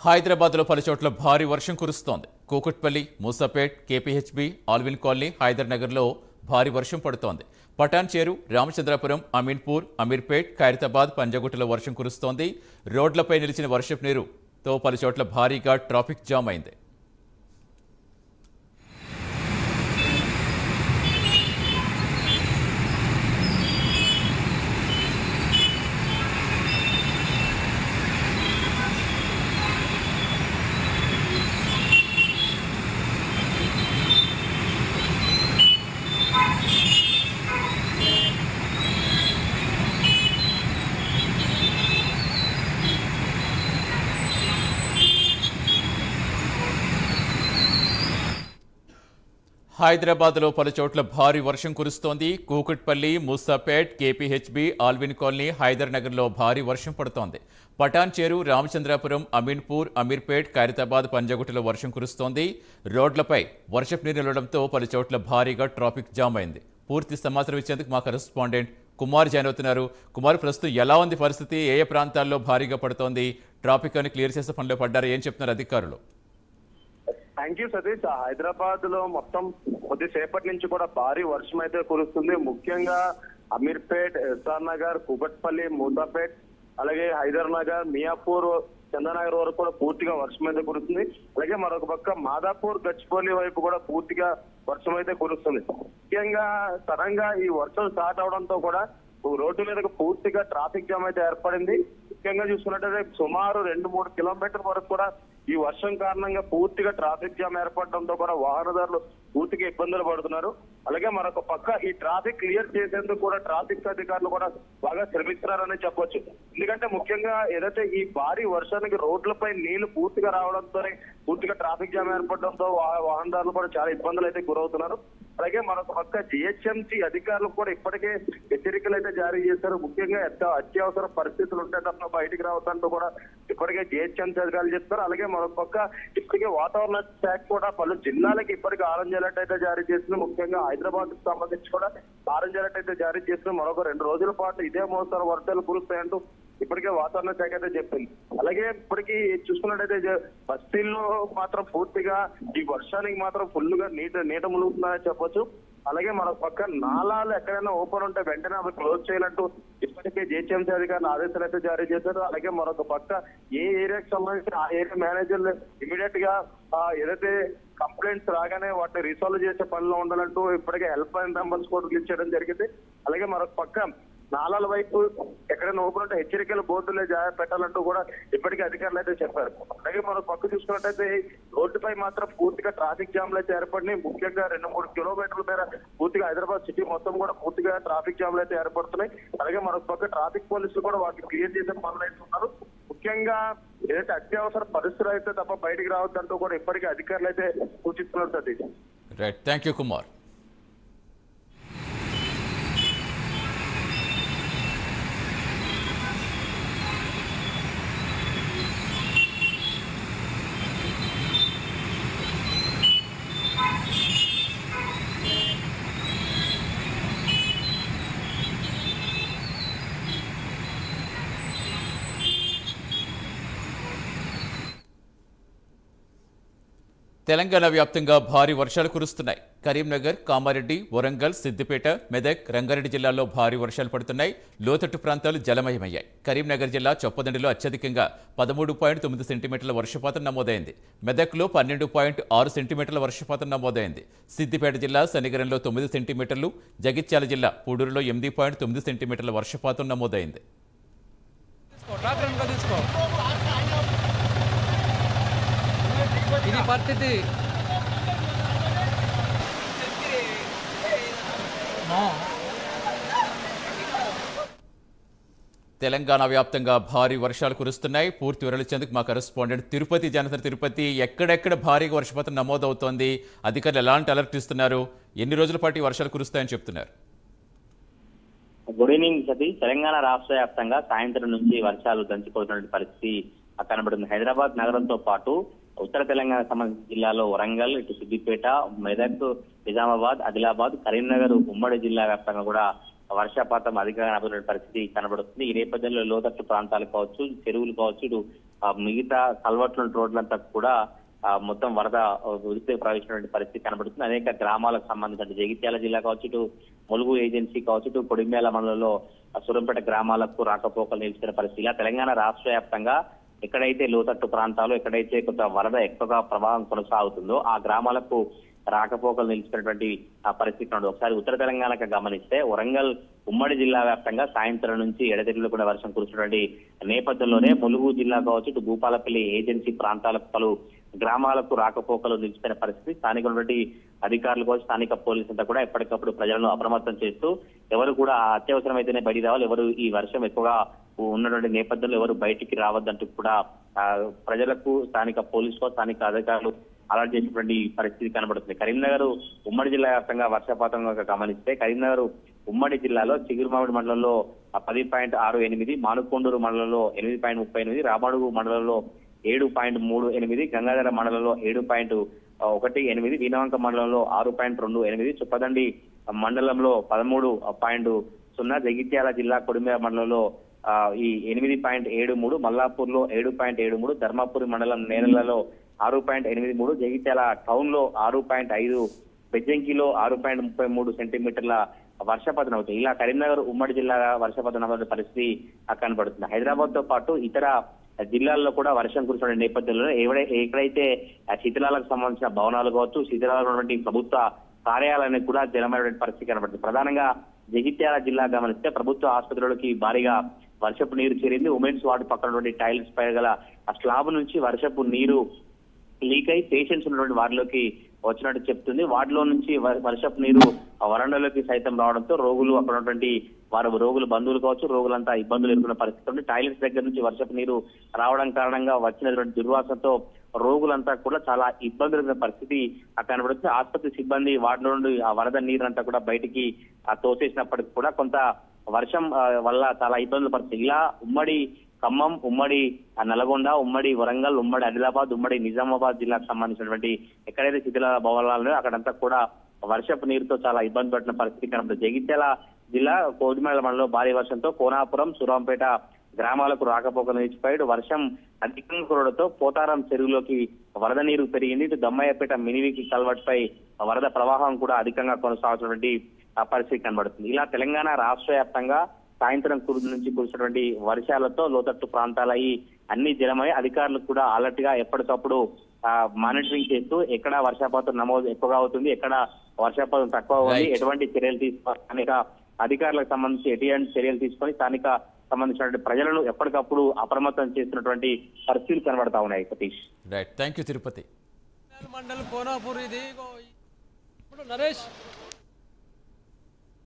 హైదరాబాద్లో పలు చోట్ల భారీ వర్షం కురుస్తోంది. కూకట్పల్లి, మూసాపేట్, కేపీహెచ్బీ, ఆల్విన్ కాలనీ, హైదర్ నగర్లో భారీ వర్షం పడుతోంది. పటాన్ చెరు, రామచంద్రాపురం, అమీన్పూర్, అమీర్పేట్, ఖైరతాబాద్, పంజగుట్టలో వర్షం కురుస్తోంది. రోడ్లపై నిలిచిన వర్షపు నీరుతో పలు చోట్ల భారీగా ట్రాఫిక్ జామ్ అయింది. హైదరాబాద్లో పలు చోట్ల భారీ వర్షం కురుస్తోంది. కూకట్పల్లి, మూసాపేట్, కేపీహెచ్బీ, ఆల్విన్ కాలనీ, హైదర్ నగర్లో భారీ వర్షం పడుతోంది. పటాన్ చెరు, రామచంద్రాపురం, అమీన్పూర్, అమీర్పేట్, ఖైరతాబాద్, పంజగుట్టలో వర్షం కురుస్తోంది. రోడ్లపై వర్షపు నీరు నిలవడంతో పలు చోట్ల భారీగా ట్రాఫిక్ జామ్ అయింది. పూర్తి సమాచారం ఇచ్చేందుకు మా కరెస్పాండెంట్ కుమార్ జాయిన్ అవుతున్నారు. కుమార్, ప్రస్తుతం ఎలా ఉంది పరిస్థితి? ఏ ప్రాంతాల్లో భారీగా పడుతోంది? ట్రాఫిక్ అని క్లియర్ చేసే పనిలో పడ్డారు, ఏం చెప్తున్నారు అధికారులు? Thank you Satish. హైదరాబాద్ లో మొత్తం కొద్దిసేపటి నుంచి కూడా భారీ వర్షం అయితే కురుస్తుంది. ముఖ్యంగా అమీర్పేట్, ఎస్ఆర్ నగర్, కూకట్పల్లి, మూసాపేట్, అలాగే హైదర్ నగర్, మియాపూర్, చంద్రనగర్ వరకు కూడా పూర్తిగా వర్షం అయితే కురుస్తుంది. అలాగే మరొక పక్క మాదాపూర్, గచ్చిబౌలి వైపు కూడా పూర్తిగా వర్షం అయితే కురుస్తుంది. ముఖ్యంగా సడన్ గా ఈ వర్షం స్టార్ట్ అవడంతో కూడా రోడ్డు మీదకు పూర్తిగా ట్రాఫిక్ జామ్ అయితే ఏర్పడింది. ముఖ్యంగా చూసుకున్నట్టయితే సుమారు 2-3 కిలోమీటర్ల వరకు కూడా ఈ వర్షం కారణంగా పూర్తిగా ట్రాఫిక్ జామ్ ఏర్పడడంతో కూడా వాహనదారులు పూర్తిగా ఇబ్బందులు పడుతున్నారు. అలాగే మరొక పక్క ఈ ట్రాఫిక్ క్లియర్ చేసేందుకు కూడా ట్రాఫిక్ అధికారులు కూడా బాగా శ్రమిస్తున్నారని చెప్పొచ్చు. ఎందుకంటే ముఖ్యంగా ఏదైతే ఈ భారీ వర్షానికి రోడ్లపై నీళ్లు పూర్తిగా రావడంతోనే పూర్తిగా ట్రాఫిక్ జామ్ ఏర్పడడంతో వాహనదారులు కూడా చాలా ఇబ్బందులు అయితే గురవుతున్నారు. అలాగే మరొక పక్క జిహెచ్ఎంసీ అధికారులు కూడా ఇప్పటికే హెచ్చరికలు అయితే జారీ చేశారు. ముఖ్యంగా అత్యవసర పరిస్థితులు ఉంటే తప్ప బయటికి రావడంతో కూడా ఇప్పటికే జిహెచ్ఎంసీ అధికారులు చెప్తారు. అలాగే మరొక పక్క ఇప్పటికే వాతావరణ శాఖ కూడా పలు జిల్లాలకి ఇప్పటికే ఆరెంజ్ అలర్ట్ అయితే జారీ చేస్తుంది. ముఖ్యంగా హైదరాబాద్ కు సంబంధించి కూడా ఆరెంజ్ అలర్ట్ అయితే జారీ చేస్తుంది. మరొక 2 రోజుల పాటు ఇదే మోస్తరు వర్షాలు కురుస్తాయంటూ ఇప్పటికే వాతావరణ శాఖ అయితే చెప్పింది. అలాగే ఇప్పటికీ చూసుకున్నట్టయితే బస్తీల్లో మాత్రం పూర్తిగా ఈ వర్షానికి మాత్రం ఫుల్ గా నీట ములుగుతుందని చెప్పొచ్చు. అలాగే మరొక పక్క నాలాలు ఎక్కడైనా ఓపెన్ ఉంటే వెంటనే అవి క్లోజ్ చేయాలంటూ ఇప్పటికే జిహెచ్ఎంసీ అధికారులు ఆదేశాలు అయితే జారీ చేశారు. అలాగే మరొక పక్క ఏ ఏరియాకి సంబంధించిన ఆ ఏరియా మేనేజర్లు ఇమీడియట్ గా ఏదైతే కంప్లైంట్స్ రాగానే వాటిని రిసాల్వ్ చేసే పనిలో ఉండాలంటూ ఇప్పటికే హెల్ప్ లైన్ నంబర్స్ కూడా రిలీజ్ చేయడం జరిగింది. అలాగే మరొక పక్క నాలాల వైపు ఎక్కడైనా ఓపెన్ ఉంటే హెచ్చరికల బోర్డులే పెట్టాలంటూ కూడా ఇప్పటికే అధికారులు అయితే చెప్పారు. అలాగే మరొక పక్క చూసుకున్నట్టయితే రోడ్డుపై మాత్రం పూర్తిగా ట్రాఫిక్ జామ్లు అయితే ఏర్పడినాయి. ముఖ్యంగా 2-3 కిలోమీటర్ల మేర పూర్తిగా హైదరాబాద్ సిటీ మొత్తం కూడా పూర్తిగా ట్రాఫిక్ జామ్లు అయితే ఏర్పడుతున్నాయి. అలాగే మరొక పక్క ట్రాఫిక్ పోలీసులు కూడా వాటిని క్లియర్ చేసే పనులు అయితే ఉన్నారు. ముఖ్యంగా ఏదైతే అత్యవసర పరిస్థితులు అయితే తప్ప బయటికి రావద్దంటూ కూడా ఇప్పటికే అధికారులు అయితే సూచిస్తున్నారు. Satish, right, thank you Kumar. Telangana వ్యాప్తంగా భారీ వర్షాలు కురుస్తున్నాయి. కరీంనగర్, కామారెడ్డి, వరంగల్, సిద్దిపేట, మెదక్, రంగారెడ్డి జిల్లాల్లో భారీ వర్షాలు పడుతున్నాయి. లోతట్టు ప్రాంతాలు జలమయమయ్యాయి. కరీంనగర్ జిల్లా చొప్పదండిలో అత్యధికంగా 13.9 సెంటీమీటర్ల వర్షపాతం నమోదైంది. మెదక్లో 12.6 సెంటీమీటర్ల వర్షపాతం నమోదైంది. సిద్దిపేట జిల్లా శనిగరంలో 9 సెంటీమీటర్లు, జగిత్యాల జిల్లా పూడూరులో 8.9 సెంటీమీటర్ల వర్షపాతం నమోదైంది. ఇది పరిస్థితి. తెలంగాణ వ్యాప్తంగా భారీ వర్షాలు కురుస్తున్నాయి. పూర్తి వివరాలిచ్చేందుకు మా కరెస్పాండెంట్ తిరుపతి జాయిన్. తిరుపతి, ఎక్కడెక్కడ భారీగా వర్షపాతం నమోదవుతోంది? అధికారులు ఎలాంటి అలర్ట్ ఇస్తున్నారు? ఎన్ని రోజుల పాటు వర్షాలు కురుస్తాయని చెప్తున్నారు? Good evening Satish. తెలంగాణ రాష్ట్ర వ్యాప్తంగా సాయంత్రం నుంచి వర్షాలు దంచిపోతున్న పరిస్థితి కనబడుతుంది. హైదరాబాద్ నగరంతో పాటు ఉత్తర తెలంగాణ సంబంధించిన జిల్లాలో వరంగల్, ఇటు సిద్దిపేట, మెదక్, నిజామాబాద్, ఆదిలాబాద్, కరీంనగర్ ఉమ్మడి జిల్లా వ్యాప్తంగా కూడా వర్షపాతం అధికంగా నమోదైన పరిస్థితి కనబడుతుంది. ఈ నేపథ్యంలో లోతట్టు ప్రాంతాలు కావచ్చు, చెరువులు కావచ్చు, ఇటు మిగతా కల్వర్ట్ల రోడ్లంతా కూడా మొత్తం వరద ఉడితే ప్రవేశించినటువంటి పరిస్థితి కనబడుతుంది. అనేక గ్రామాలకు సంబంధించిన జగిత్యాల జిల్లా కావచ్చు, ఇటు ములుగు ఏజెన్సీ కావచ్చు, ఇటు కొడిమేల మండలంలో సురంపేట గ్రామాలకు రాకపోకలు నిలిచిన పరిస్థితి. ఇలా తెలంగాణ రాష్ట్ర వ్యాప్తంగా ఎక్కడైతే లోతట్టు ప్రాంతాలు, ఎక్కడైతే కొంత వరద ఎక్కువగా ప్రవాహం కొనసాగుతుందో ఆ గ్రామాలకు రాకపోకలు నిలిచినటువంటి పరిస్థితి ఉంది. ఒకసారి ఉత్తర తెలంగాణకు గమనిస్తే వరంగల్ ఉమ్మడి జిల్లా వ్యాప్తంగా సాయంత్రం నుంచి ఎడతెరిలో కూడా వర్షం కురుస్తున్నటువంటి నేపథ్యంలోనే ములుగు జిల్లా కావచ్చు, ఇటు భూపాలపల్లి ఏజెన్సీ ప్రాంతాలకు పలు గ్రామాలకు రాకపోకలు నిలిచిన పరిస్థితి. స్థానికటువంటి అధికారులు కావచ్చు, స్థానిక పోలీసులంతా కూడా ఎప్పటికప్పుడు ప్రజలను అప్రమత్తం చేస్తూ ఎవరు కూడా అత్యవసరమైతేనే బయటికి రావాలి, ఎవరు ఈ వర్షం ఎక్కువగా ఉన్నటువంటి నేపథ్యంలో ఎవరు బయటికి రావద్దంటూ కూడా ప్రజలకు స్థానిక పోలీసు స్థానిక అధికారులు అలర్ట్ చేసినటువంటి పరిస్థితి కనబడుతుంది. కరీంనగర్ ఉమ్మడి జిల్లా వ్యాప్తంగా వర్షపాతం గమనిస్తే కరీంనగర్ ఉమ్మడి జిల్లాలో చిగురుమామిడి మండలంలో 10.68, మానుకొండూరు మండలంలో 8.38, రామడుగు మండలంలో 7.38, గంగాధర మండలంలో 7.18, వీనవంక మండలంలో 6.28, చుప్పదండి మండలంలో 13.0, జగిత్యాల జిల్లా కొడిమేర మండలంలో ఈ 8.73, మల్లాపూర్ లో 7.73, ధర్మాపూర్ మండలం నేరలలో 6.83, జగిత్యాల టౌన్ లో 6.5, బెజ్జంకిలో 6.33 సెంటీమీటర్ల వర్షపాతం అవుతుంది. ఇలా కరీంనగర్ ఉమ్మడి జిల్లా వర్షపాతం అనే పరిస్థితి కనబడుతుంది. హైదరాబాద్ తో పాటు ఇతర జిల్లాల్లో కూడా వర్షం కురుస్తున్న నేపథ్యంలో ఎక్కడైతే శిథిలాలకు సంబంధించిన భవనాలు కావచ్చు, శిథిలాలు ఉన్నటువంటి ప్రభుత్వ కార్యాలయాన్ని కూడా జలమైనటువంటి పరిస్థితి కనబడుతుంది. ప్రధానంగా జగిత్యాల జిల్లా గమనిస్తే ప్రభుత్వ ఆసుపత్రులకి భారీగా వర్షపు నీరు చేరింది. ఉమెన్స్ వార్డు పక్కన ఉన్నటువంటి టైల్స్ పై గల ఆ స్లాబ్ నుంచి వర్షపు నీరు లీక్ అయి పేషెంట్స్ ఉన్నటువంటి వార్డులోకి వచ్చినట్టు చెప్తుంది. వార్డులో నుంచి వర్షపు నీరు వరండాలోకి సైతం రావడంతో రోగులు అక్కడ ఉన్నటువంటి రోగులు బంధువులు కావచ్చు, రోగులంతా ఇబ్బందులు ఎదుర్కొన్న పరిస్థితి ఉంది. టాయిలెట్స్ దగ్గర నుంచి వర్షపు నీరు రావడం కారణంగా వచ్చినటువంటి దుర్వాసనతో రోగులంతా కూడా చాలా ఇబ్బందులు ఎదుర్కొన్న పరిస్థితి కనబడుతుంది. ఆసుపత్రి సిబ్బంది వార్డులో నుండి ఆ వరద నీరంతా కూడా బయటికి తోసేసినప్పటికీ కూడా కొంత వర్షం వల్ల చాలా ఇబ్బందులు పడుతుంది. ఇలా ఉమ్మడి ఖమ్మం, ఉమ్మడి నల్గొండ, ఉమ్మడి వరంగల్, ఉమ్మడి ఆదిలాబాద్, ఉమ్మడి నిజామాబాద్ జిల్లాకు సంబంధించినటువంటి ఎక్కడైతే శిథిల భవనాలు అక్కడంతా కూడా వర్షపు నీరుతో చాలా ఇబ్బంది పడిన పరిస్థితి కనబడుతుంది. జగిత్యాల జిల్లా కోడిమేల మండలంలో భారీ వర్షంతో కోనాపురం, సూరంపేట గ్రామాలకు రాకపోకలు నిలిచిపోయాడు. వర్షం అధికంగా కురవడంతో పోతారం చెరువులోకి వరద నీరు పెరిగింది. ఇటు దమ్మయ్యపేట మినివికి కల్వర్ట్ పై వరద ప్రవాహం కూడా అధికంగా కొనసాగుతున్నటువంటి పరిస్థితి కనబడుతుంది. ఇలా తెలంగాణ రాష్ట్ర వ్యాప్తంగా సాయంత్రం నుంచి కురిసినటువంటి వర్షాలతో లోతట్టు ప్రాంతాలయ్యి అన్ని జలమై అధికారులు కూడా అలర్ట్ గా ఎప్పటికప్పుడు మానిటరింగ్ చేస్తూ ఎక్కడ వర్షపాతం నమోదు ఎక్కువగా అవుతుంది, ఎక్కడ వర్షపాతం తక్కువ అవుతుంది, ఎటువంటి చర్యలు తీసుకోవాలి, స్థానిక అధికారులకు సంబంధించి ఎటువంటి చర్యలు తీసుకొని స్థానిక సంబంధించినటువంటి ప్రజలను ఎప్పటికప్పుడు అప్రమత్తం చేస్తున్నటువంటి పరిస్థితులు కనబడతా ఉన్నాయి. Satish, right, thank you Tirupati. Mandal Konapur ఇది ఇప్పుడు నరేష్